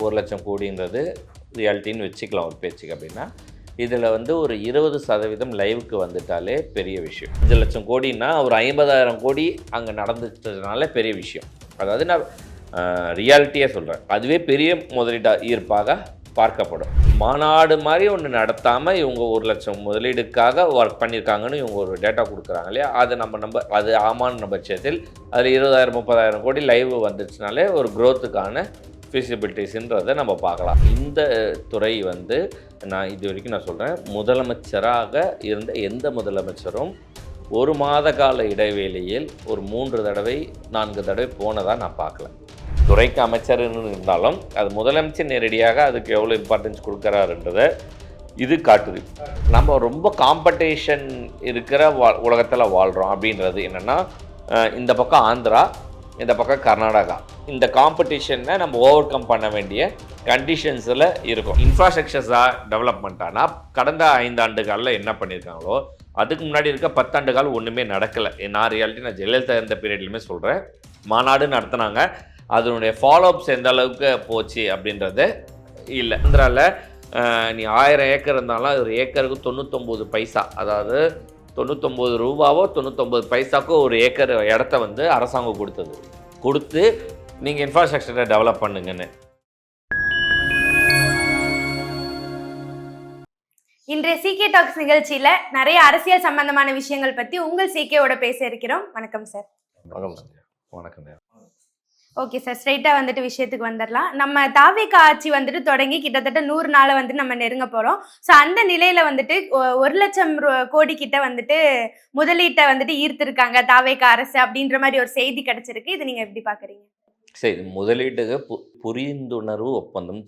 1,00,000 கோடின்றது ரியாலிட்டின்னு வச்சுக்கலாம் ஒரு பேச்சுக்கு. அப்படின்னா இதில் வந்து ஒரு 20% லைவுக்கு வந்துட்டாலே பெரிய விஷயம். 5,00,000 கோடின்னா ஒரு 50,000 கோடி அங்கே நடந்துட்டதுனால பெரிய விஷயம். அதாவது நான் ரியாலிட்டியாக சொல்கிறேன். அதுவே பெரிய ஈர்ப்பாக பார்க்கப்படும். மாநாடு மாதிரி ஒன்று நடத்தாமல் இவங்க 1,00,000 முதலீடுக்காக ஒர்க் பண்ணியிருக்காங்கன்னு இவங்க ஒரு டேட்டா கொடுக்குறாங்க இல்லையா, அது ஆமான்னு பட்சத்தில் அதில் 20,000 30,000 கோடி லைவ் வந்துச்சுனாலே ஒரு க்ரோத்துக்கான ஃபீஸிபிலிட்டிஸ்ன்றதை நம்ம பார்க்கலாம். இந்த துறை வந்து நான் இது வரைக்கும் நான் சொல்கிறேன், முதலமைச்சராக இருந்த எந்த முதலமைச்சரும் ஒரு மாத கால இடைவேளையில் ஒரு 3 தடவை 4 தடவை போனதாக நான் பார்க்கல. துறைக்கு அமைச்சர்னு இருந்தாலும் அது முதலமைச்சர் நேரடியாக அதுக்கு எவ்வளோ இம்பார்ட்டன்ஸ் கொடுக்குறாருன்றதை இது காட்டுது. நம்ம ரொம்ப காம்படிஷன் இருக்கிற உலகத்தில் வாழ்கிறோம். அப்படின்றது என்னென்னா, இந்த பக்கம் ஆந்திரா, இந்த பக்கம் கர்நாடகா, இந்த காம்படிஷனை நம்ம ஓவர் கம் பண்ண வேண்டிய கண்டிஷன்ஸில் இருக்கும். இன்ஃப்ராஸ்ட்ரக்சர்ஸாக டெவலப்மெண்ட்டானா கடந்த 5 ஆண்டுகளில் என்ன பண்ணியிருக்காங்களோ அதுக்கு முன்னாடி இருக்க 10 ஆண்டுகள் ஒன்றுமே நடக்கலை. நான் ஜெயலலிதா இருந்த பீரியட்லையுமே சொல்கிறேன், மாநாடு நடத்தினாங்க, அதனுடைய ஃபாலோஅப்ஸ் எந்த அளவுக்கு போச்சு அப்படின்றது இல்லை. ஆந்திராவில் நீ 1000 ஏக்கர் இருந்தாலும் அது ஒரு ஏக்கருக்கு 99 பைசா, அதாவது 99 ரூபாவோ 99 பைசாக்கோ ஒரு ஏக்கர் இடத்த வந்து அரசாங்கம் கொடுத்து நீங்கள் இன்ஃப்ராஸ்ட்ரக்சரை டெவலப் பண்ணுங்கன்னு. இன்றைய சிகே டாக்ஸ் நிகழ்ச்சியில் நிறைய அரசியல் சம்பந்தமான விஷயங்கள் பற்றி உங்கள் சிகேவோட பேச இருக்கிறோம். வணக்கம் சார். வணக்கம். ஓகே சார், ஸ்ட்ரைட்டாக வந்துட்டு விஷயத்துக்கு வந்துடலாம். நம்ம தாவேக ஆட்சி வந்துட்டு தொடங்கி கிட்டத்தட்ட 100 நாளை வந்துட்டு நம்ம நெருங்க போகிறோம். ஸோ அந்த நிலையில் வந்துட்டு 1,00,000 கோடி கிட்ட வந்துட்டு முதலீட்டை வந்துட்டு ஈர்த்திருக்காங்க தாவேக அரசு அப்படின்ற மாதிரி ஒரு செய்தி கிடைச்சிருக்கு. இது நீங்கள் எப்படி பார்க்குறீங்க? சரி, முதலீட்டுக்கு புரிந்துணர்வு ஒப்பந்தம்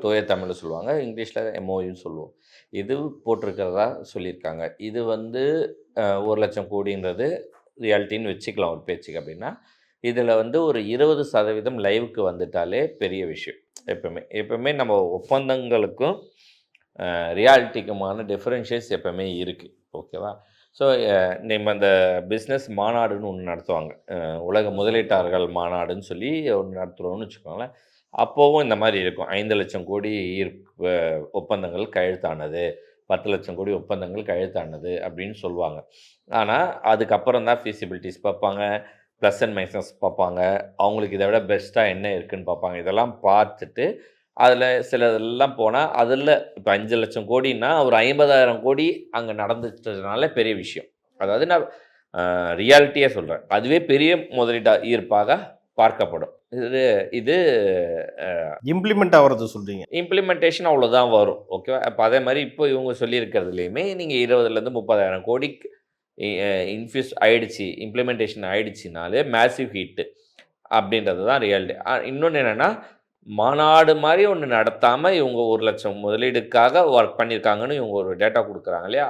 தூய தமிழில் சொல்லுவாங்க, இங்கிலீஷில் MOUன்னு சொல்லுவோம். இது போட்டிருக்கிறதா சொல்லியிருக்காங்க. இது வந்து 1,00,000 கோடின்றது ரியாலிட்டின்னு வச்சுக்கலாம் ஒரு பேச்சுக்கு. அப்படின்னா இதில் வந்து ஒரு 20% லைவுக்கு வந்துட்டாலே பெரிய விஷயம். எப்பவுமே நம்ம ஒப்பந்தங்களுக்கும் ரியாலிட்டிக்குமான டிஃப்ரென்ஷியேட்ஸ் எப்பவுமே இருக்குது. ஓகேவா? ஸோ நம்ம இந்த பிஸ்னஸ் மாநாடுன்னு ஒன்று நடத்துவாங்க, உலக முதலீட்டாளர்கள் மாநாடுன்னு சொல்லி ஒன்று நடத்துகிறோம்னு வச்சுக்கோங்களேன். அப்போவும் இந்த மாதிரி இருக்கும், 5,00,000 கோடி ஒப்பந்தங்கள் கையெழுத்தானது, 10,00,000 கோடி ஒப்பந்தங்கள் கையெழுத்தானது அப்படின்னு சொல்லுவாங்க. ஆனால் அதுக்கப்புறம் தான் ஃபீஸிபிலிட்டிஸ் பார்ப்பாங்க, ப்ளஸ் அண்ட் மைனஸ் பார்ப்பாங்க, அவங்களுக்கு இதை விட பெஸ்ட்டாக என்ன இருக்குதுன்னு பார்ப்பாங்க. இதெல்லாம் பார்த்துட்டு அதில் சிலதெல்லாம் போனால் அதில் இப்போ 5,00,000 கோடின்னா ஒரு 50,000 கோடி அங்கே நடந்துட்டதுனால பெரிய விஷயம். அதாவது நான் ரியாலிட்டியாக சொல்கிறேன், அதுவே பெரிய ஈர்ப்பாக பார்க்கப்படும். இது இம்ப்ளிமெண்ட் ஆகிறது சொல்கிறீங்க. இம்ப்ளிமெண்டேஷன் அவ்வளோதான் வரும். ஓகேவா? இப்போ அதே மாதிரி இப்போ இவங்க சொல்லியிருக்கிறதுலையுமே நீங்கள் 20,000 30,000 கோடி இன்ஃபியூஸ் ஆகிடுச்சு, இம்ப்ளிமெண்டேஷன் ஆகிடுச்சினாலே மேசிவ் ஹிட்டு அப்படின்றது தான் ரியாலிட்டி. இன்னொன்று என்னென்னா, மாநாடு மாதிரி ஒன்று நடத்தாமல் இவங்க 1,00,000 முதலீடுக்காக ஒர்க் பண்ணியிருக்காங்கன்னு இவங்க ஒரு டேட்டா கொடுக்குறாங்க இல்லையா,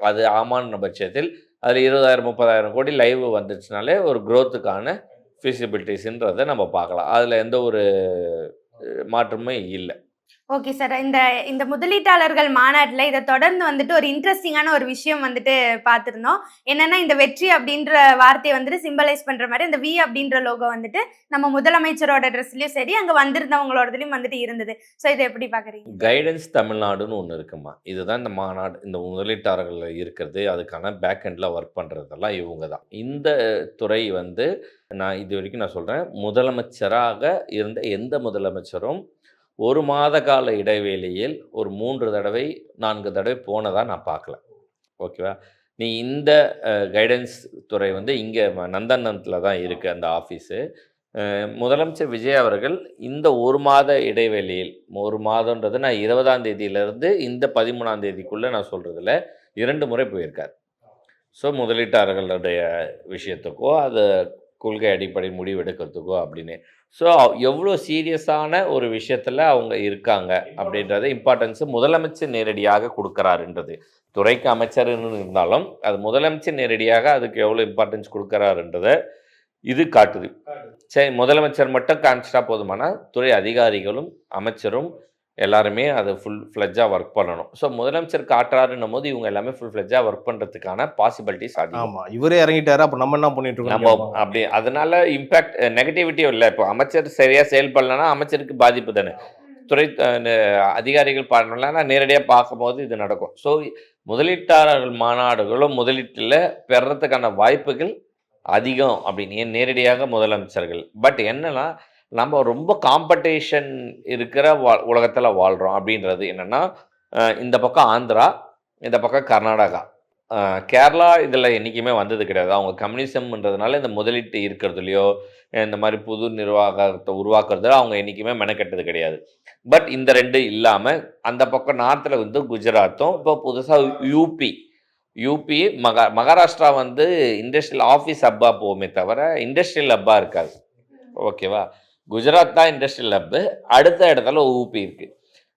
அது ஆமான்னு பட்சத்தில் அதில் 20,000 30,000 கோடி லைவ் வந்துச்சுனாலே ஒரு க்ரோத்துக்கான ஃபீஸிபிலிட்டிஸ்ன்றதை நம்ம பார்க்கலாம். அதில் எந்த ஒரு மாற்றமே இல்லை. ஓகே சார், இந்த முதலீட்டாளர்கள் மாநாட்டில் இதை தொடர்ந்து வந்துட்டு ஒரு இன்ட்ரெஸ்டிங்கான ஒரு விஷயம் வந்துட்டு பார்த்துருந்தோம். என்னன்னா, இந்த வெற்றி அப்படின்ற வார்த்தையை வந்துட்டு சிம்பலைஸ் பண்ணுற மாதிரி இந்த V அப்படின்ற லோகோ வந்துட்டு நம்ம முதலமைச்சரோட ட்ரெஸ்லையும் சரி, அங்கே வந்திருந்தவங்களோடதுலையும் வந்துட்டு இருந்தது. ஸோ இதை எப்படி பார்க்குறீங்க? கைடன்ஸ் தமிழ்நாடுன்னு ஒன்று இருக்குமா, இதுதான் இந்த மாநாடு, இந்த முதலீட்டாளர்கள் இருக்கிறது, அதுக்கான பேக் எண்டில் ஒர்க் பண்ணுறதெல்லாம் இவங்க தான். இந்த துறை வந்து நான் இது வரைக்கும் நான் சொல்கிறேன், முதலமைச்சராக இருந்த எந்த முதலமைச்சரும் ஒரு மாத கால இடைவேளையில் ஒரு 3 தடவை 4 தடவை போனதாக நான் பார்க்கல. ஓகேவா? நீ இந்த கைடன்ஸ் துறை வந்து இங்கே நந்தனத்தில் தான் இருக்குது அந்த ஆஃபீஸு. முதலமைச்சர் விஜய் அவர்கள் இந்த ஒரு மாத இடைவெளியில், ஒரு மாதன்றது நான் 20ஆம் தேதியிலேருந்து இந்த 13ஆம் தேதிக்குள்ளே நான் சொல்கிறதுல 2 முறை போயிருக்கார். ஸோ முதலீட்டாளர்களுடைய விஷயத்துக்கோ அது கொள்கை அடிப்படை முடிவு எடுக்கிறதுக்கோ அப்படின்னு. ஸோ எவ்வளோ சீரியஸான ஒரு விஷயத்தில் அவங்க இருக்காங்க அப்படின்றத இம்பார்ட்டன்ஸு முதலமைச்சர் நேரடியாக கொடுக்குறாருன்றது. துறைக்கு அமைச்சர்னு இருந்தாலும் அது முதலமைச்சர் நேரடியாக அதுக்கு எவ்வளோ இம்பார்ட்டன்ஸ் கொடுக்குறாருன்றதை இது காட்டுது. சரி, முதலமைச்சர் மட்டும் காமிச்சிட்டா போதுமானா துறை அதிகாரிகளும் அமைச்சரும் எல்லாருமே அதை ஃபுல் ஃப்ளெஜ்ஜாக ஒர்க் பண்ணணும். ஸோ முதலமைச்சர் காட்டுறாருன்னும் போது இவங்க எல்லாமே ஃபுல் ஃப்ளெஜ்ஜாக ஒர்க் பண்ணுறதுக்கான பாசிபிலிட்டிஸ் அதிகம். ஆமாம், இவரே இறங்கிட்டாரு, அப்போ நம்ம என்ன பண்ணிட்டு இருக்கோம்? நம்ம அப்படி அதனால இம்பேக்ட் நெகட்டிவிட்டியும் இல்லை. இப்போ அமைச்சர் சரியாக செயல்படலைன்னா அமைச்சருக்கு பாதிப்பு தானே. துறை அதிகாரிகள் பண்ணலன்னா நேரடியாக பார்க்கும்போது இது நடக்கும். ஸோ முதலீட்டாளர்கள் மாநாடுகளும் முதலீட்டில் பெறத்துக்கான வாய்ப்புகள் அதிகம் அப்படின்னு நேரடியாக முதலமைச்சர்கள். பட் என்னன்னா நம்ம ரொம்ப காம்படிஷன் இருக்கிற உலகத்தில் வாழ்கிறோம். அப்படின்றது என்னென்னா இந்த பக்கம் ஆந்திரா, இந்த பக்கம் கர்நாடகா, கேரளா இதில் என்றைக்குமே வந்தது கிடையாது. அவங்க கம்யூனிசம்ன்றதுனால இந்த முதலீட்டு இருக்கிறதுலையோ இந்த மாதிரி புது நிர்வாகத்தை உருவாக்குறதுல அவங்க என்றைக்குமே மெனக்கெட்டது கிடையாது. பட் இந்த ரெண்டு இல்லாமல் அந்த பக்கம் நார்த்தில் வந்து குஜராத்தும், இப்போ புதுசாக யூபி மகாராஷ்டிரா வந்து இண்டஸ்ட்ரியல் ஆஃபீஸ் ஹப்பாக போகுமே தவிர இண்டஸ்ட்ரியல் ஹப்பாக இருக்காது. ஓகேவா? குஜராத் தான் இண்டஸ்ட்ரியல் ஹப்பு, அடுத்த இடத்துல ஊபி இருக்குது.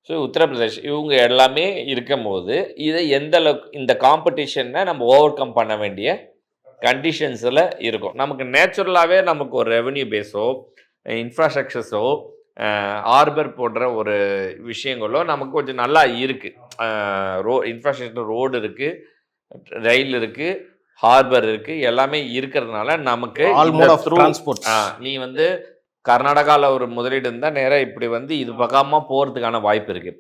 ஸோ உத்தரப்பிரதேஷ் இவங்க எல்லாமே இருக்கும் போது இதை எந்த அளவுக்கு இந்த காம்படிஷனை நம்ம ஓவர் கம் பண்ண வேண்டிய கண்டிஷன்ஸில் இருக்கும். நமக்கு நேச்சுரலாகவே நமக்கு ஒரு ரெவென்யூ பேஸோ இன்ஃப்ராஸ்ட்ரக்சர்ஸோ ஹார்பர் போன்ற ஒரு விஷயங்களோ நமக்கு கொஞ்சம் நல்லா இருக்குது. இன்ஃப்ராஸ்ட்ரக்சர் ரோடு இருக்குது, ரயில் இருக்குது, ஹார்பர் இருக்குது, எல்லாமே இருக்கிறதுனால நமக்கு நீ வந்து கர்நாடகாவில் ஒரு முதலீடு இருந்தால் நேராக இப்படி வந்து இது பக்கமாக போகிறதுக்கான வாய்ப்பு இருக்குது.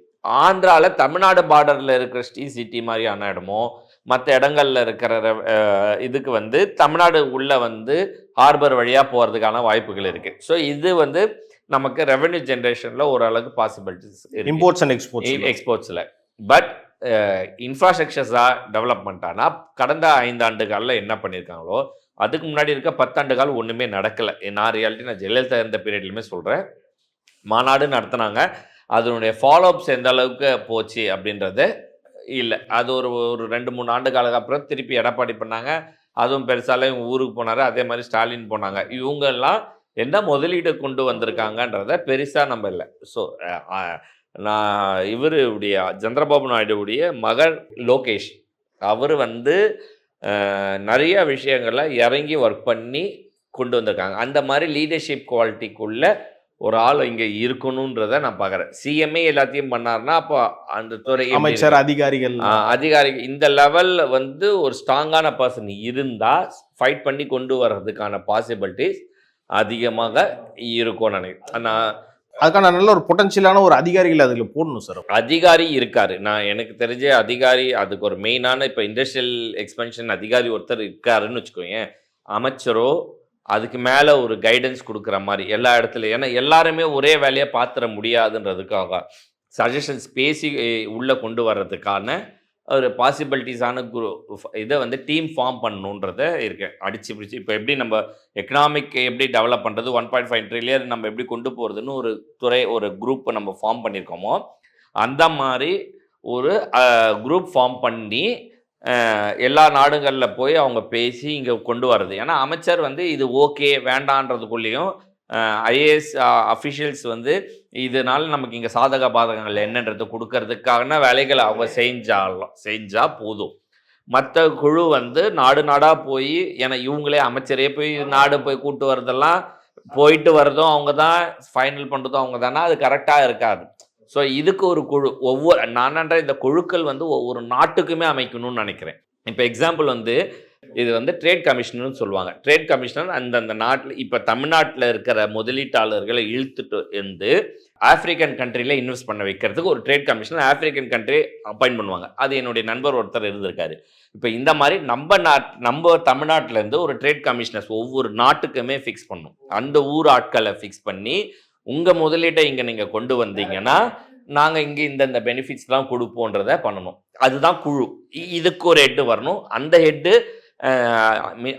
ஆந்திராவில் தமிழ்நாடு பார்டரில் இருக்கிற சிட்டி மாதிரியான இடமோ மற்ற இடங்களில் இருக்கிற இதுக்கு வந்து தமிழ்நாடு உள்ள வந்து ஹார்பர் வழியாக போகிறதுக்கான வாய்ப்புகள் இருக்குது. ஸோ இது வந்து நமக்கு ரெவென்யூ ஜென்ரேஷனில் ஓரளவுக்கு பாசிபிலிட்டிஸ் இம்போர்ட்ஸ் அண்ட் எக்ஸ்போர்ட்ஸில். பட் இன்ஃப்ராஸ்ட்ரக்சர்ஸாக டெவலப்மெண்ட்டானா கடந்த 5 ஆண்டுகளில் என்ன பண்ணியிருக்காங்களோ அதுக்கு முன்னாடி இருக்க 10 ஆண்டுகள் ஒன்றுமே நடக்கலை. நான் ஜெயலலிதா இருந்த பீரியட்லையுமே சொல்கிறேன், மாநாடு நடத்தினாங்க, அதனுடைய ஃபாலோஅப்ஸ் எந்த அளவுக்கு போச்சு அப்படின்றது இல்லை. அது ஒரு 2-3 ஆண்டு காலத்துக்கு அப்புறம் திருப்பி எடப்பாடி பண்ணாங்க, அதுவும் பெருசால இவங்க ஊருக்கு போனார். அதே மாதிரி ஸ்டாலின் போனாங்க. இவங்கெல்லாம் என்ன முதலீடு கொண்டு வந்திருக்காங்கன்றத பெருசாக நம்ம இல்லை. ஸோ நான் இவருடைய சந்திரபாபு நாயுடுவுடைய மகன் லோகேஷ் அவர் வந்து நிறைய விஷயங்களை இறங்கி ஒர்க் பண்ணி கொண்டு வந்திருக்காங்க. அந்த மாதிரி லீடர்ஷிப் குவாலிட்டிக்குள்ள ஒரு ஆள் இங்கே இருக்கணுன்றதை நான் பார்க்குறேன். சிஎம்ஏ எல்லாத்தையும் பண்ணார்னா அப்போ அந்த துறை அமைச்சர் அதிகாரிகள் இந்த லெவலில் வந்து ஒரு ஸ்ட்ராங்கான பர்சன் இருந்தால் ஃபைட் பண்ணி கொண்டு வர்றதுக்கான பாசிபிலிட்டிஸ் அதிகமாக இருக்கும்னு நினைக்கிறேன். நான் அதுக்கான நல்ல ஒரு பொட்டன்ஷியலான ஒரு அதிகாரிகள் அதில் போடணும் சார். அதிகாரி இருக்காரு, நான் எனக்கு தெரிஞ்ச அதிகாரி அதுக்கு ஒரு மெயினான இப்போ இண்டஸ்ட்ரியல் எக்ஸ்பென்ஷன் அதிகாரி ஒருத்தர் இருக்காருன்னு வச்சுக்கோங்க. அமைச்சரோ அதுக்கு மேலே ஒரு கைடன்ஸ் கொடுக்குற மாதிரி எல்லா இடத்துலையும், ஏன்னா எல்லாருமே ஒரே வேலையை பார்த்துட முடியாதுன்றதுக்காக சஜஷன்ஸ் பேசி உள்ளே கொண்டு வர்றதுக்கான ஒரு பாசிபிலிட்டிஸான இதை வந்து டீம் ஃபார்ம் பண்ணணுன்றத இருக்கேன். அடிச்சு பிடிச்சி இப்போ எப்படி நம்ம எக்கனாமிக் எப்படி டெவலப் பண்ணுறது, 1.5 ட்ரில்லியன் நம்ம எப்படி கொண்டு போகிறதுன்னு ஒரு குரூப்பை நம்ம ஃபார்ம் பண்ணியிருக்கோமோ அந்த மாதிரி ஒரு குரூப் ஃபார்ம் பண்ணி எல்லா நாடுகளில் போய் அவங்க பேசி இங்கே கொண்டு வர்றது. ஏன்னா அமைச்சர் வந்து இது ஓகே வேண்டான்றதுக்குள்ளேயும் ஐஏஎஸ் அஃபிஷியல்ஸ் வந்து இதனால் நமக்கு இங்கே சாதக பாதகங்கள் என்னன்றது கொடுக்கறதுக்கான வேலைகளை அவங்க செஞ்சால் போதும். மற்ற குழு வந்து நாடாக போய் ஏன்னா இவங்களே அமைச்சரே போய் நாடு போய் கூட்டு வரதெல்லாம் போயிட்டு வர்றதும் அவங்க தான், ஃபைனல் பண்ணுறதும் அவங்க தானே, அது கரெக்டாக இருக்காது. ஸோ இதுக்கு ஒரு குழு நானன்ற இந்த குழுக்கள் வந்து ஒவ்வொரு நாட்டுக்குமே அமைக்கணும்னு நினைக்கிறேன். இப்போ எக்ஸாம்பிள் வந்து இது வந்து ட்ரேட் கமிஷனர்னு சொல்லுவாங்க. ட்ரேட் கமிஷனர் அந்தந்த நாட்டில் இப்போ தமிழ்நாட்டில் இருக்கிற முதலீட்டாளர்களை இழுத்துட்டு இருந்து ஆப்பிரிக்கன் கண்ட்ரியில் இன்வெஸ்ட் பண்ண வைக்கிறதுக்கு ஒரு trade commissioner African country appoint பண்ணுவாங்க. அது என்னுடைய நண்பர் ஒருத்தர் இருந்திருக்காரு. இப்போ இந்த மாதிரி நம்ம தமிழ்நாட்டிலேருந்து ஒரு ட்ரேட் கமிஷனர்ஸ் ஒவ்வொரு நாட்டுக்குமே ஃபிக்ஸ் பண்ணும். அந்த ஊர் ஆட்களை ஃபிக்ஸ் பண்ணி உங்கள் முதலீட்டை இங்கே நீங்கள் கொண்டு வந்தீங்கன்னா நாங்கள் இங்கே இந்த பெனிஃபிட்ஸ்லாம் கொடுப்போன்றதை பண்ணணும். அதுதான் குழு. இதுக்கு ஒரு ஹெட்டு வரணும். அந்த ஹெட்டு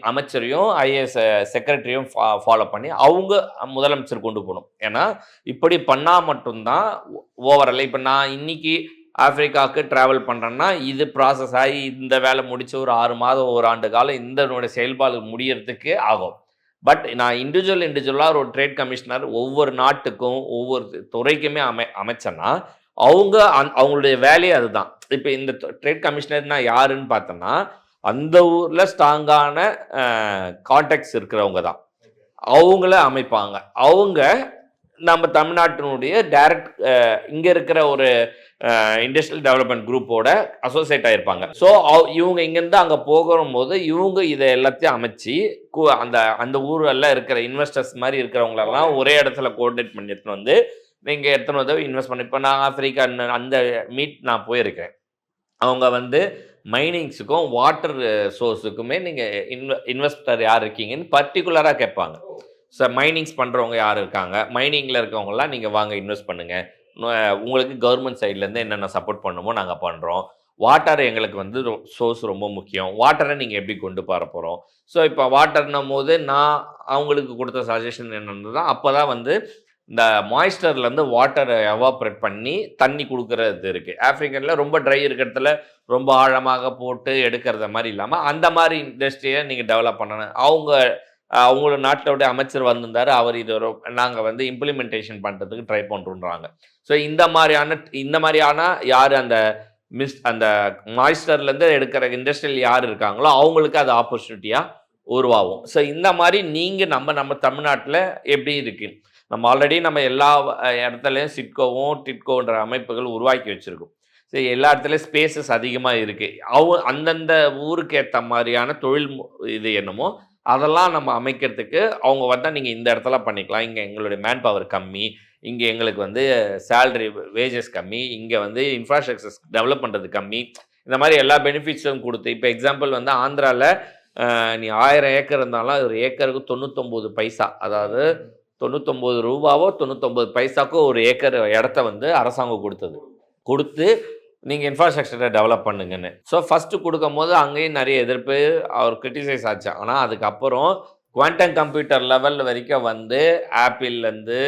அமைச்சரையும் ஐஏஎஸ் செக்ரட்டரியும் ஃபாலோ பண்ணி அவங்க முதலமைச்சர் கொண்டு போகணும். ஏன்னா இப்படி பண்ணால் மட்டும்தான் ஓவரால் இப்போ நான் இன்னைக்கு ஆப்பிரிக்காவுக்கு ட்ராவல் பண்ணுறேன்னா இது ப்ராசஸ் ஆகி இந்த வேலை முடித்து ஒரு 6 மாதம் 1 ஆண்டு காலம் இதனுடைய செயல்பாடு முடியறதுக்கு ஆகும். பட் நான் இண்டிவிஜுவலாக ஒரு ட்ரேட் கமிஷனர் ஒவ்வொரு நாட்டுக்கும் ஒவ்வொரு துறைக்குமே அமைச்சேன்னா அவங்களுடைய வேலையே அதுதான். இப்போ இந்த ட்ரேட் கமிஷனர்னா யாருன்னு பார்த்தோன்னா அந்த ஊரில் ஸ்ட்ராங்கான கான்டாக்ட்ஸ் இருக்கிறவங்க தான் அவங்கள அமைப்பாங்க. அவங்க நம்ம தமிழ்நாட்டினுடைய டைரக்ட் இங்கே இருக்கிற ஒரு இண்டஸ்ட்ரியல் டெவலப்மெண்ட் குரூப்போட அசோசியேட் ஆகிருப்பாங்க. ஸோ இவங்க இங்கேருந்து அங்கே போகும்போது இவங்க இதை எல்லாத்தையும் அமைச்சு அந்த அந்த ஊரெல்லாம் இருக்கிற இன்வெஸ்டர்ஸ் மாதிரி இருக்கிறவங்களெல்லாம் ஒரே இடத்துல கோஆர்டினேட் பண்ணி எடுத்துன்னு வந்து நீங்கள் எத்தனை உதவி இன்வெஸ்ட் பண்ணி, இப்போ நான் ஆப்பிரிக்கா அந்த மீட் நான் போயிருக்கேன். அவங்க வந்து மைனிங்ஸுக்கும் வாட்டர் சோர்ஸுக்குமே நீங்கள் இன்வெஸ்டர் யார் இருக்கீங்கன்னு பர்டிகுலராக கேட்பாங்க. ஸோ மைனிங்ஸ் பண்ணுறவங்க யார் இருக்காங்க, மைனிங்கில் இருக்கவங்களாம் நீங்கள் வாங்க இன்வெஸ்ட் பண்ணுங்கள், உங்களுக்கு கவர்மெண்ட் சைட்லேருந்து என்னென்ன சப்போர்ட் பண்ணுமோ நாங்கள் பண்ணுறோம், வாட்டர் எங்களுக்கு வந்து சோர்ஸ் ரொம்ப முக்கியம், வாட்டரை நீங்கள் எப்படி கொண்டு போகிற போகிறோம். ஸோ இப்போ வாட்டர்னும் போது நான் அவங்களுக்கு கொடுத்த சஜஷன் என்னென்னா, அப்போ தான் வந்து இந்த மாய்ஸ்டர்லேருந்து வாட்டரை எவாப்ரேட் பண்ணி தண்ணி கொடுக்குறது இருக்குது. ஆஃப்ரிக்கனில் ரொம்ப ட்ரை இருக்கிறதுல ரொம்ப ஆழமாக போட்டு எடுக்கிறத மாதிரி இல்லாமல் அந்த மாதிரி இண்டஸ்ட்ரியை நீங்கள் டெவலப் பண்ணணும். அவங்களோட நாட்டோட அமைச்சர் வந்திருந்தார், அவர் இது நாங்கள் வந்து இம்ப்ளிமெண்டேஷன் பண்ணுறதுக்கு ட்ரை பண்ணுறோன்றாங்க. ஸோ இந்த மாதிரியான யார் அந்த மாய்ஸ்டர்லேருந்து எடுக்கிற இண்டஸ்ட்ரியல் யார் இருக்காங்களோ அவங்களுக்கு அது ஆப்பர்ச்சுனிட்டியாக உருவாகும். ஸோ இந்த மாதிரி நீங்கள் நம்ம தமிழ்நாட்டில் எப்படி இருக்குது, நம்ம ஆல்ரெடி நம்ம எல்லா இடத்துலையும் சிட்கோவும் டிட்கோன்ற அமைப்புகள் உருவாக்கி வச்சுருக்கோம். ஸோ எல்லா இடத்துலையும் ஸ்பேசஸ் அதிகமாக இருக்குது. அந்தந்த ஊருக்கு ஏற்ற மாதிரியான தொழில் இது என்னமோ அதெல்லாம் நம்ம அமைக்கிறதுக்கு அவங்க வந்தால் நீங்கள் இந்த இடத்துல பண்ணிக்கலாம், இங்கே எங்களுடைய மேன் பவர் கம்மி, இங்கே எங்களுக்கு வந்து சேலரி வேஜஸ் கம்மி, இங்கே வந்து இன்ஃப்ராஸ்ட்ரக்சர்ஸ் டெவலப் பண்ணுறது கம்மி, இந்த மாதிரி எல்லா பெனிஃபிட்ஸும் கொடுத்து, இப்போ எக்ஸாம்பிள் வந்து ஆந்திராவில் நீ 1000 ஏக்கர் இருந்தாலும் ஒரு ஏக்கருக்கு 99 பைசா, அதாவது 99 ரூபாவோ 99 பைசாக்கோ ஒரு ஏக்கர் இடத்த வந்து அரசாங்கம் கொடுத்து நீங்கள் இன்ஃப்ராஸ்ட்ரக்சரை டெவலப் பண்ணுங்கன்னு. ஸோ ஃபஸ்ட்டு கொடுக்கும் போது அங்கேயும் நிறைய எதிர்ப்பு, அவர் கிரிட்டிசைஸ் ஆச்சு. ஆனால் அதுக்கப்புறம் குவாண்டம் கம்ப்யூட்டர் லெவல் வரைக்கும் வந்து ஆப்பிள்லேருந்து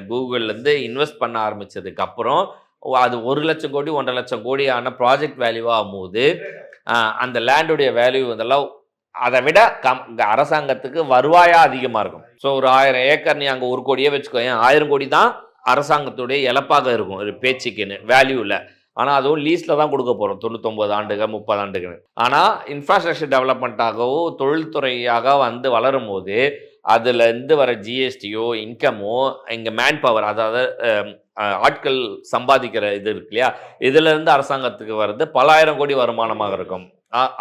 கூகுள்லேருந்து இன்வெஸ்ட் பண்ண ஆரம்பித்ததுக்கப்புறம் அது 1 லட்சம் கோடி 1.5 லட்சம் கோடியான ப்ராஜெக்ட் வேல்யூவாக ஆகும்போது அந்த லேண்டுடைய வேல்யூ இதெல்லாம் அதை விட அரசாங்கத்துக்கு வருவாயாக அதிகமாக இருக்கும். ஸோ ஒரு 1000 ஏக்கர் நீ அங்கே 1 கோடியே வச்சுக்கோ, 1000 கோடி தான் அரசாங்கத்துடைய இழப்பாக இருக்கும் ஒரு பேச்சுக்குன்னு வேல்யூவில். ஆனால் அதுவும் லீஸில் தான் கொடுக்க போகிறோம் 99 ஆண்டுகள் 30 ஆண்டுகள். ஆனால் இன்ஃப்ராஸ்ட்ரக்சர் டெவலப்மெண்ட்டாகவோ தொழில்துறையாக வந்து வளரும் போது அதுலேருந்து வர ஜிஎஸ்டியோ இன்கமோ இங்கே மேன் பவர், அதாவது ஆட்கள் சம்பாதிக்கிற இது இருக்கு இல்லையா, இதுலேருந்து அரசாங்கத்துக்கு வர்றது பல ஆயிரம் கோடி வருமானமாக இருக்கும்.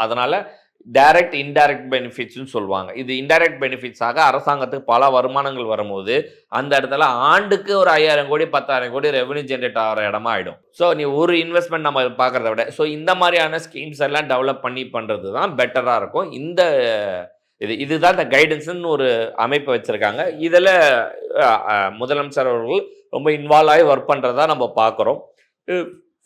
அதனால் டைரக்ட் இன்டைரக்ட் பெனிஃபிட்ஸ்னு சொல்லுவாங்க. இது இன்டைரக்ட் பெனிஃபிட்ஸாக அரசாங்கத்துக்கு பல வருமானங்கள் வரும்போது அந்த இடத்துல ஆண்டுக்கு ஒரு 5000 கோடி 10000 கோடி ரெவன்யூ ஜென்ரேட் ஆகிற இடமா ஆகிடும். ஸோ நீ ஒரு இன்வெஸ்ட்மெண்ட் நம்ம பார்க்குறத விட ஸோ இந்த மாதிரியான ஸ்கீம்ஸ் எல்லாம் டெவலப் பண்ணுறது தான் பெட்டராக இருக்கும். இதுதான் இந்த கைடன்ஸ்ன்னு ஒரு அமைப்பை வச்சுருக்காங்க. இதில் முதலமைச்சர் அவர்கள் ரொம்ப இன்வால்வ் ஆகி ஒர்க் பண்ணுறதா நம்ம பார்க்குறோம்.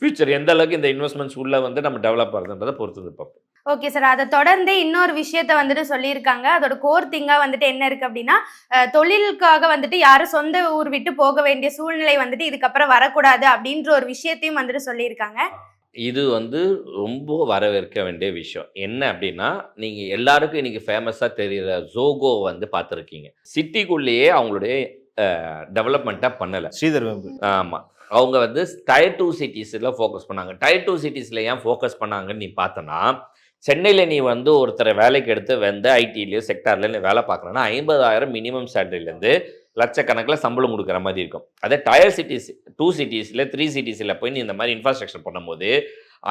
ஃபியூச்சர் எந்த அளவுக்கு இந்த இன்வெஸ்ட்மெண்ட்ஸ் உள்ள வந்து நம்ம டெவலப் ஆகுதுன்றதை பொறுத்தது பார்ப்போம். ஓகே சார், அதை தொடர்ந்து இன்னொரு விஷயத்த வந்துட்டு சொல்லியிருக்காங்க. அதோட கோர் திங்கா வந்துட்டு என்ன இருக்கு அப்படின்னா, தொழிலுக்காக வந்துட்டு யாரும் சொந்த ஊர் விட்டு போக வேண்டிய சூழ்நிலை வந்துட்டு இதுக்கப்புறம் வரக்கூடாது அப்படின்ற ஒரு விஷயத்தையும் வந்துட்டு சொல்லியிருக்காங்க. இது வந்து ரொம்ப வரவேற்க வேண்டிய விஷயம். என்ன அப்படின்னா, நீங்கள் எல்லாருக்கும் இன்னைக்கு ஃபேமஸாக தெரிகிற ஜோகோ வந்து பார்த்துருக்கீங்க. சிட்டிக்குள்ளேயே அவங்களுடைய டெவலப்மெண்ட்டாக பண்ணலை. ஸ்ரீதர் ஆமாம், அவங்க வந்து Tier 2 சிட்டிஸில் ஃபோக்கஸ் பண்ணாங்க. Tier 2 சிட்டிஸில் ஏன் ஃபோக்கஸ் பண்ணாங்கன்னு நீ பார்த்தனா, சென்னையில் நீ வந்து ஒருத்தரை வேலைக்கு எடுத்து வந்து ஐடிலையோ செக்டாரில் நீ வேலை பார்க்குறேன்னா 50,000 மினிமம் சேலரியிலேருந்து லட்சக்கணக்கில் சம்பளம் கொடுக்குற மாதிரி இருக்கும். அதே Tier 2 சிட்டிஸில் 3 சிட்டிஸில் போய் நீ இந்த மாதிரி இன்ஃப்ராஸ்ட்ரக்சர் பண்ணும்போது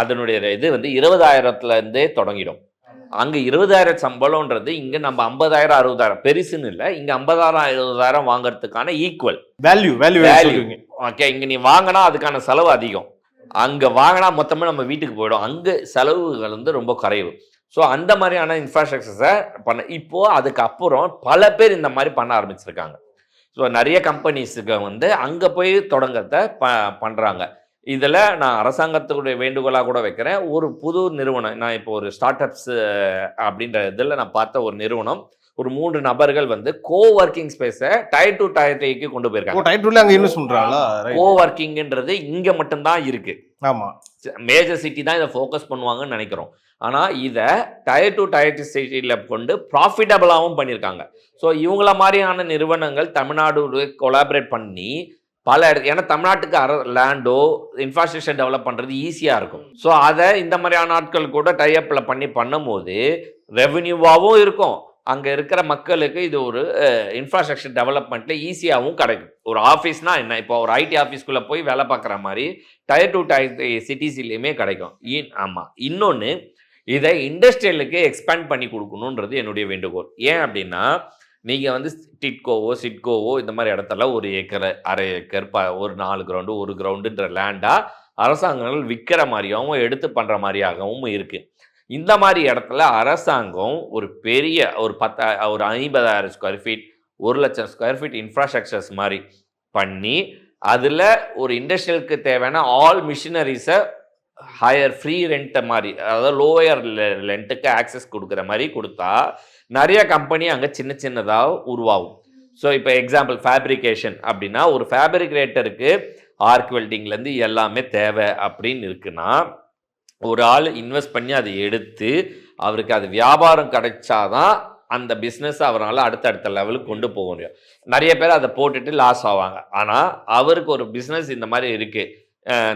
அதனுடைய இது வந்து 20,000லேருந்தே தொடங்கிடும். அங்கே 20,000 சம்பளம்ன்றது இங்கே நம்ம 50,000 60,000 பெருசுன்னு இல்லை, இங்கே 50,000 60,000 வாங்குறதுக்கான ஈக்குவல் வேல்யூ. ஓகே, இங்கே நீ வாங்கினா அதுக்கான செலவு அதிகம், அங்கே வாங்கினா மொத்தமாக நம்ம வீட்டுக்கு போயிடும், அங்கே செலவுகள் வந்து ரொம்ப குறைவு. ஸோ அந்த மாதிரியான இன்ஃப்ராஸ்ட்ரக்சர்ஸை இப்போது அதுக்கப்புறம் பல பேர் இந்த மாதிரி பண்ண ஆரம்பிச்சிருக்காங்க. ஸோ நிறைய கம்பெனிஸுக்கு வந்து அங்கே போய் தொடங்கத்தை பண்ணுறாங்க. இதில் நான் அரசாங்கத்துடைய வேண்டுகோளாக கூட வைக்கிறேன், ஒரு புது நிறுவனம், நான் இப்போ ஒரு ஸ்டார்ட் அப்ஸ் அப்படின்ற இதில் நான் பார்த்த ஒரு நிறுவனம், ஒரு 3 நபர்கள் வந்து கோவர்க்கிங் ஸ்பேஸை Tier 2 Tier 3க்கு கொண்டு போயிருக்காங்க. Tier 2ல அங்க இன்வெஸ்ட் பண்றாங்களா? கோவர்க்கிங்ன்றது இங்க மட்டும் தான் இருக்கு. ஆமா, மேஜர் சிட்டி தான் இதை ஃபோக்கஸ் பண்ணுவாங்கன்னு நினைக்கிறோம். ஆனால் இதை Tier 2 Tier 3 சிட்டியில் கொண்டு ப்ராஃபிட்டபிளாகவும் பண்ணியிருக்காங்க. ஸோ இவங்கள மாதிரியான நிறுவனங்கள் தமிழ்நாடு கொலாபரேட் பண்ணி பல இடத்து, ஏன்னா தமிழ்நாட்டுக்கு லேண்டோ இன்ஃப்ராஸ்ட்ரக்சர் டெவலப் பண்ணுறது ஈஸியாக இருக்கும். ஸோ அதை இந்த மாதிரியான ஆட்கள் கூட டைஅப்பில் பண்ணும்போது ரெவென்யூவாகவும் இருக்கும், அங்கே இருக்கிற மக்களுக்கு இது ஒரு இன்ஃப்ராஸ்ட்ரக்சர் டெவலப்மெண்ட்டில் ஈஸியாகவும் கிடைக்கும். ஒரு ஆஃபீஸ்னால் என்ன, இப்போ ஒரு ஐடி ஆஃபீஸ்க்குள்ளே போய் வேலை பார்க்குற மாதிரி Tier 2 Tier 3 சிட்டிஸ்லேயுமே கிடைக்கும். ஆமாம். இன்னொன்று, இதை இண்டஸ்ட்ரியலுக்கு எக்ஸ்பேண்ட் பண்ணி கொடுக்கணுன்றது என்னுடைய வேண்டுகோள். ஏன் அப்படின்னா, நீங்கள் வந்து டிட்கோவோ சிட்கோவோ இந்த மாதிரி இடத்துல 1 ஏக்கர் 1/2 ஏக்கர் ஒரு 4 கிரவுண்டு 1 கிரவுண்டுன்ற லேண்டாக அரசாங்கங்கள் விற்கிற மாதிரியாகவும் எடுத்து பண்ணுற மாதிரியாகவும் இருக்குது. இந்த மாதிரி இடத்துல அரசாங்கம் ஒரு பெரிய ஒரு 50,000 square feet 1,00,000 square feet infrastructures மாதிரி பண்ணி அதில் ஒரு இண்டஸ்ட்ரியலுக்கு தேவையான ஆல் மிஷினரிஸை ஹையர் ஃப்ரீ ரெண்ட்டை மாதிரி, அதாவது லோயர் ரெண்ட்டுக்கு ஆக்சஸ் கொடுக்குற மாதிரி கொடுத்தா நிறைய கம்பெனி அங்கே சின்ன சின்னதாக உருவாகும். ஸோ இப்போ எக்ஸாம்பிள் ஃபேப்ரிகேஷன் அப்படின்னா, ஒரு ஃபேப்ரிகேட்டருக்கு ஆர்க் வெல்டிங்லேருந்து எல்லாமே தேவை அப்படின்னு இருக்குன்னா, ஒரு ஆள் இன்வெஸ்ட் பண்ணி அதை எடுத்து அவருக்கு அது வியாபாரம் கிடைச்சாதான் அந்த பிஸ்னஸ் அவரால் அடுத்தடுத்த லெவலுக்கு கொண்டு போக முடியும். நிறைய பேர் அதை போட்டுட்டு லாஸ் ஆவாங்க. ஆனால் அவருக்கு ஒரு பிஸ்னஸ் இந்த மாதிரி இருக்குது,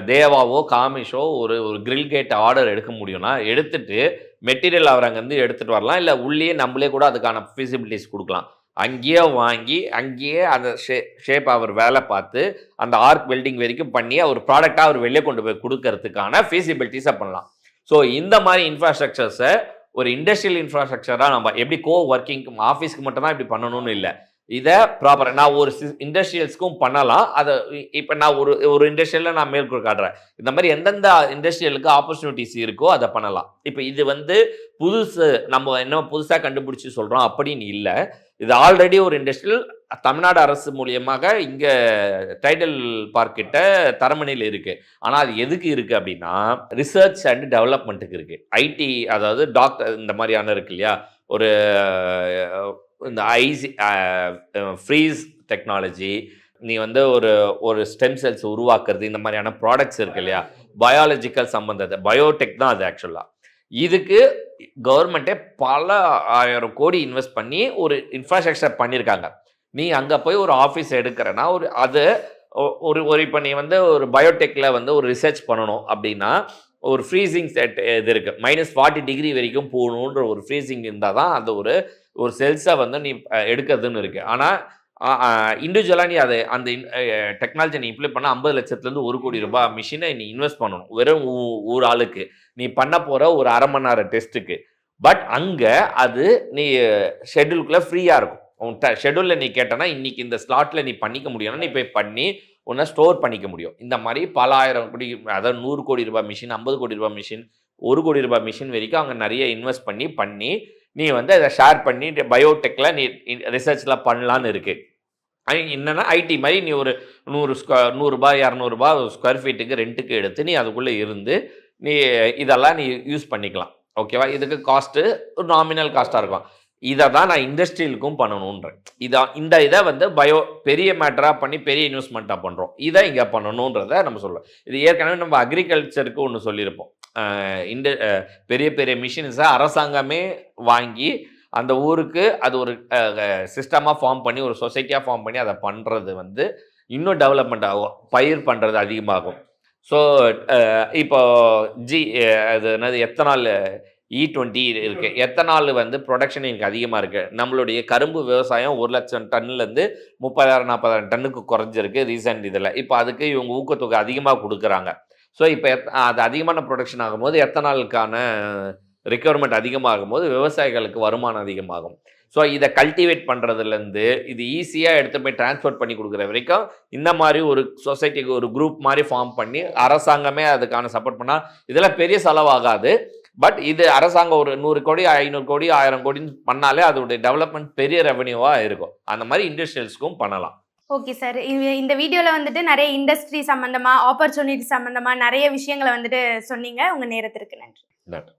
தேவாவோ காமிஷோ ஒரு கிரில் கேட் ஆர்டர் எடுக்க முடியும்னா எடுத்துட்டு மெட்டீரியல் அவர் அங்கேருந்து எடுத்துகிட்டு வரலாம். இல்லை உள்ளே நம்மளே கூட அதுக்கான ஃபீசிபிலிட்டிஸ் கொடுக்கலாம். அங்கேயே வாங்கி அங்கேயே அந்த ஷேப் அவர் வேலை பார்த்து அந்த ஆர்க் வெல்டிங் வரைக்கும் பண்ணி அவர் ப்ராடக்டாக அவர் வெளியே கொண்டு போய் கொடுக்கறதுக்கான ஃபீசிபிலிட்டிஸை பண்ணலாம். ஸோ இந்த மாதிரி இன்ஃப்ராஸ்ட்ரக்சர்ஸை ஒரு இண்டஸ்ட்ரியல் இன்ஃப்ராஸ்ட்ரக்சராக நம்ம எப்படி ஒர்க்கிங்க்கு ஆஃபீஸ்க்கு மட்டும்தான் இப்படி பண்ணணும்னு இல்லை, இதை ப்ராப்பராக நான் ஒரு இண்டஸ்ட்ரியல்ஸ்க்கும் பண்ணலாம். அதை இப்போ நான் ஒரு இண்டஸ்ட்ரியலில் நான் மேற்கொள் காட்டுறேன். இந்த மாதிரி எந்தெந்த இண்டஸ்ட்ரியலுக்கு ஆப்பர்ச்சுனிட்டிஸ் இருக்கோ அதை பண்ணலாம். இப்போ இது வந்து புதுசு, நம்ம என்ன புதுசாக கண்டுபிடிச்சி சொல்கிறோம் அப்படின்னு இல்லை. இது ஆல்ரெடி ஒரு இண்டஸ்ட்ரியல் தமிழ்நாடு அரசு மூலியமாக இங்கே டைடல் பார்க் கிட்ட தரமணியில் இருக்குது. ஆனால் அது எதுக்கு இருக்குது அப்படின்னா, ரிசர்ச் அண்ட் டெவலப்மெண்ட்டுக்கு இருக்குது. ஐடி, அதாவது டாக்டர் இந்த மாதிரியான இருக்கு இல்லையா, ஒரு இந்த ஃப்ரீஸ் டெக்னாலஜி, நீ வந்து ஒரு ஸ்டெம் செல்ஸ் உருவாக்குறது, இந்த மாதிரியான ப்ராடக்ட்ஸ் இருக்கு இல்லையா, பயாலஜிக்கல் சம்மந்தத்தை, பயோடெக் தான் அது ஆக்சுவலாக. இதுக்கு கவர்மெண்ட்டே பல 1000 கோடி இன்வெஸ்ட் பண்ணி ஒரு இன்ஃப்ராஸ்ட்ரக்சர் பண்ணியிருக்காங்க. நீ அங்கே போய் ஒரு ஆஃபீஸ் எடுக்கிறன்னா இப்போ நீ வந்து ஒரு பயோடெக்கில் வந்து ஒரு ரிசர்ச் பண்ணணும் அப்படின்னா ஒரு ஃப்ரீசிங் செட் இது இருக்குது, -40 டிகிரி வரைக்கும் போகணுன்ற ஒரு ஃப்ரீசிங் இருந்தால் தான் அந்த ஒரு செல்ஸை வந்து நீ எடுக்கிறதுன்னு இருக்குது. ஆனால் இண்டிவிஜுவலாக நீ அந்த டெக்னாலஜி நீ இம்ப்ளிமெண்ட் பண்ண 50 லட்சத்துலேருந்து 1 கோடி ரூபாய் மிஷினை நீ இன்வெஸ்ட் பண்ணணும் வெறும் ஒரு ஆளுக்கு, நீ பண்ண போகிற ஒரு 1/2 மணி நேரம் டெஸ்ட்டுக்கு. பட் அங்கே அது நீ ஷெட்யூலுக்குள்ளே ஃப்ரீயாக இருக்கும். உன் ஷெட்யூலில் நீ கேட்டனா இன்றைக்கி இந்த ஸ்லாட்டில் நீ பண்ணிக்க முடியும்னா நீ போய் பண்ணி ஒன்றா ஸ்டோர் பண்ணிக்க முடியும். இந்த மாதிரி பல 1000 கோடி, அதாவது 100 கோடி ரூபாய் மிஷின், 50 கோடி ரூபாய் மிஷின், 1 கோடி ரூபாய் மிஷின் வரைக்கும் அவங்க நிறைய இன்வெஸ்ட் பண்ணி நீ வந்து அதை ஷேர் பண்ணி பயோடெக்கில் நீ ரிசர்ச்லாம் பண்ணலான்னு இருக்குது. என்னென்னா ஐடி மாதிரி நீ ஒரு 100 ரூபாய் 200 ரூபாய் ஸ்கொயர் ஃபீட்டுக்கு ரெண்ட்டுக்கு எடுத்து நீ அதுக்குள்ளே இருந்து நீ இதெல்லாம் நீ யூஸ் பண்ணிக்கலாம். ஓகேவா? இதுக்கு காஸ்ட்டு ஒரு நாமினல் காஸ்ட்டாக இருக்கும். இதை தான் நான் இண்டஸ்ட்ரியலுக்கும் பண்ணணுன்றேன். இதை வந்து பெரிய மேட்டராக பண்ணி பெரிய இன்வெஸ்ட்மெண்ட்டாக பண்ணுறோம். இதை இங்கே பண்ணணுன்றதை நம்ம சொல்லுவோம். இது ஏற்கனவே நம்ம அக்ரிகல்ச்சருக்கு ஒன்று சொல்லியிருப்போம். பெரிய பெரிய மிஷின்ஸை அரசாங்கமே வாங்கி அந்த ஊருக்கு அது ஒரு சிஸ்டமாக ஃபார்ம் பண்ணி ஒரு சொசைட்டியாக ஃபார்ம் பண்ணி அதை பண்ணுறது வந்து இன்னும் டெவலப்மெண்ட் ஆகும், பயிர் பண்ணுறது அதிகமாகும். ஸோ இப்போ அது என்னது எத்தனால் E20 இருக்குது, எத்தனால் வந்து ப்ரொடக்ஷன் எனக்கு அதிகமாக இருக்குது. நம்மளுடைய கரும்பு விவசாயம் 1,00,000 டன்னுலேருந்து 30,000-40,000 டன்னுக்கு குறைஞ்சிருக்கு ரீசன்ட் இதில். இப்போ அதுக்கு இவங்க ஊக்கத்தொகை அதிகமாக கொடுக்குறாங்க. ஸோ இப்போ அது அதிகமான ப்ரொடக்ஷன் ஆகும்போது எத்தனாலுக்கான ரெக்யர்மெண்ட் அதிகமாகும் போது விவசாயிகளுக்கு வருமானம் அதிகமாகும். ஸோ இதை கல்டிவேட் பண்ணுறதுலேருந்து இது ஈஸியாக எடுத்து போய் டிரான்ஸ்போர்ட் பண்ணி கொடுக்குற வரைக்கும் இந்த மாதிரி ஒரு சொசைட்டிக்கு ஒரு குரூப் மாதிரி ஃபார்ம் பண்ணி அரசாங்கமே அதுக்கான சப்போர்ட் பண்ணால் இதெல்லாம் பெரிய செலவாகாது. பட் இது அரசாங்கம் ஒரு 100 கோடி 500 கோடி 1000 கோடின்னு பண்ணாலே அதோடைய டெவலப்மெண்ட் பெரிய ரெவன்யூவாக இருக்கும். அந்த மாதிரி இண்டஸ்ட்ரியல்ஸ்க்கும் பண்ணலாம். ஓகே சார், இந்த வீடியோவில் வந்துட்டு நிறைய இண்டஸ்ட்ரி சம்மந்தமாக, ஆப்பர்ச்சுனிட்டி சம்மந்தமாக நிறைய விஷயங்களை வந்துட்டு சொன்னீங்க. உங்கள் நேரத்திற்கு நன்றி. நன்றி.